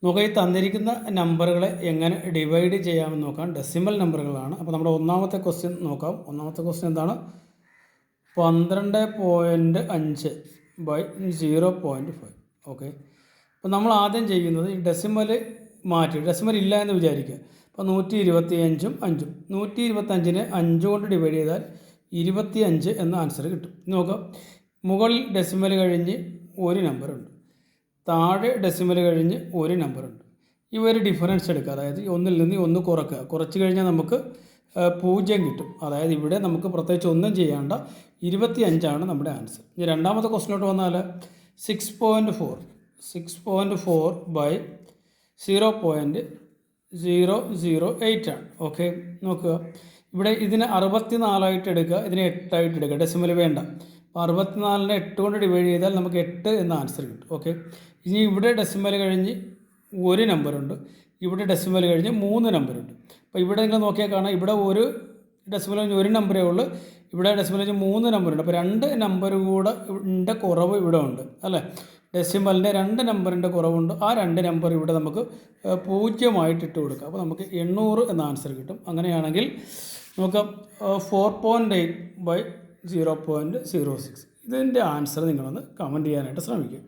നമുക്ക് ഈ തന്നിരിക്കുന്ന നമ്പറുകളെ എങ്ങനെ ഡിവൈഡ് ചെയ്യാമെന്ന് നോക്കാം. ഡെസിമൽ നമ്പറുകളാണ്. അപ്പോൾ നമ്മുടെ ഒന്നാമത്തെ ക്വസ്റ്റ്യൻ നോക്കാം. ഒന്നാമത്തെ ക്വസ്റ്റ്യൻ എന്താണ്? 12.5 ബൈ 0.5. ഓക്കെ. അപ്പോൾ നമ്മൾ ആദ്യം ചെയ്യുന്നത് ഈ ഡെസിമൽ മാറ്റി, ഡെസിമൽ ഇല്ല എന്ന് വിചാരിക്കുക. അപ്പോൾ 125ഉം 5ഉം 125നെ 5 കൊണ്ട് ഡിവൈഡ് ചെയ്താൽ 25 എന്ന ആൻസർ കിട്ടും. നോക്കാം, മുകളിൽ ഡെസിമൽ കഴിഞ്ഞ് ഒരു നമ്പറുണ്ട്, താഴെ ഡെസിമൽ കഴിഞ്ഞ് ഒരു നമ്പറുണ്ട്. ഇവർ ഡിഫറൻസ് എടുക്കുക, അതായത് ഒന്നിൽ നിന്ന് ഒന്ന് കുറക്കുക. കുറച്ച് കഴിഞ്ഞാൽ നമുക്ക് 0 കിട്ടും. അതായത് ഇവിടെ നമുക്ക് പ്രത്യേകിച്ച് ഒന്നും ചെയ്യേണ്ട, 25ആണ് നമ്മുടെ ആൻസർ. ഇനി രണ്ടാമത്തെ ക്വസ്റ്റിനോട്ട് വന്നാൽ 6.4 ബൈ 0.008 ആണ്. ഓക്കെ, നോക്കുക, ഇവിടെ ഇതിനെ 64 എടുക്കുക, ഇതിനെ 8 എടുക്കുക, ഡെസിമൽ വേണ്ട. അപ്പോൾ 64നെ 8 കൊണ്ട് ഡിവൈഡ് ചെയ്താൽ നമുക്ക് 8 എന്ന ആൻസർ കിട്ടും. ഓക്കെ, ഇനി ഇവിടെ ഡെസിമൽ കഴിഞ്ഞ് ഒരു നമ്പറുണ്ട്, ഇവിടെ ഡെസിമൽ കഴിഞ്ഞ് 3 നമ്പറുണ്ട്. അപ്പോൾ ഇവിടെ നിങ്ങൾ നോക്കിയാൽ കാണാം, ഇവിടെ ഒരു ഡെസിമൽ കഴിഞ്ഞ് ഒരു നമ്പറേ ഉള്ളൂ, ഇവിടെ ഡെസിമൽ കഴിഞ്ഞ് 3 നമ്പറുണ്ട്. അപ്പോൾ 2 നമ്പർ കൂടെ കുറവ് ഇവിടെ ഉണ്ട് അല്ലേ. ഡെസിമലിൻ്റെ 2 നമ്പറിൻ്റെ കുറവുണ്ട്. ആ 2 നമ്പർ ഇവിടെ നമുക്ക് 0 ഇട്ട് കൊടുക്കാം. അപ്പോൾ നമുക്ക് 800 എന്ന ആൻസർ കിട്ടും. അങ്ങനെയാണെങ്കിൽ നമുക്ക് 4.8 ബൈ 0.06. ഇതിൻ്റെ ആൻസർ നിങ്ങളൊന്ന് കമൻറ്റ് ചെയ്യാനായിട്ട് ശ്രമിക്കുക.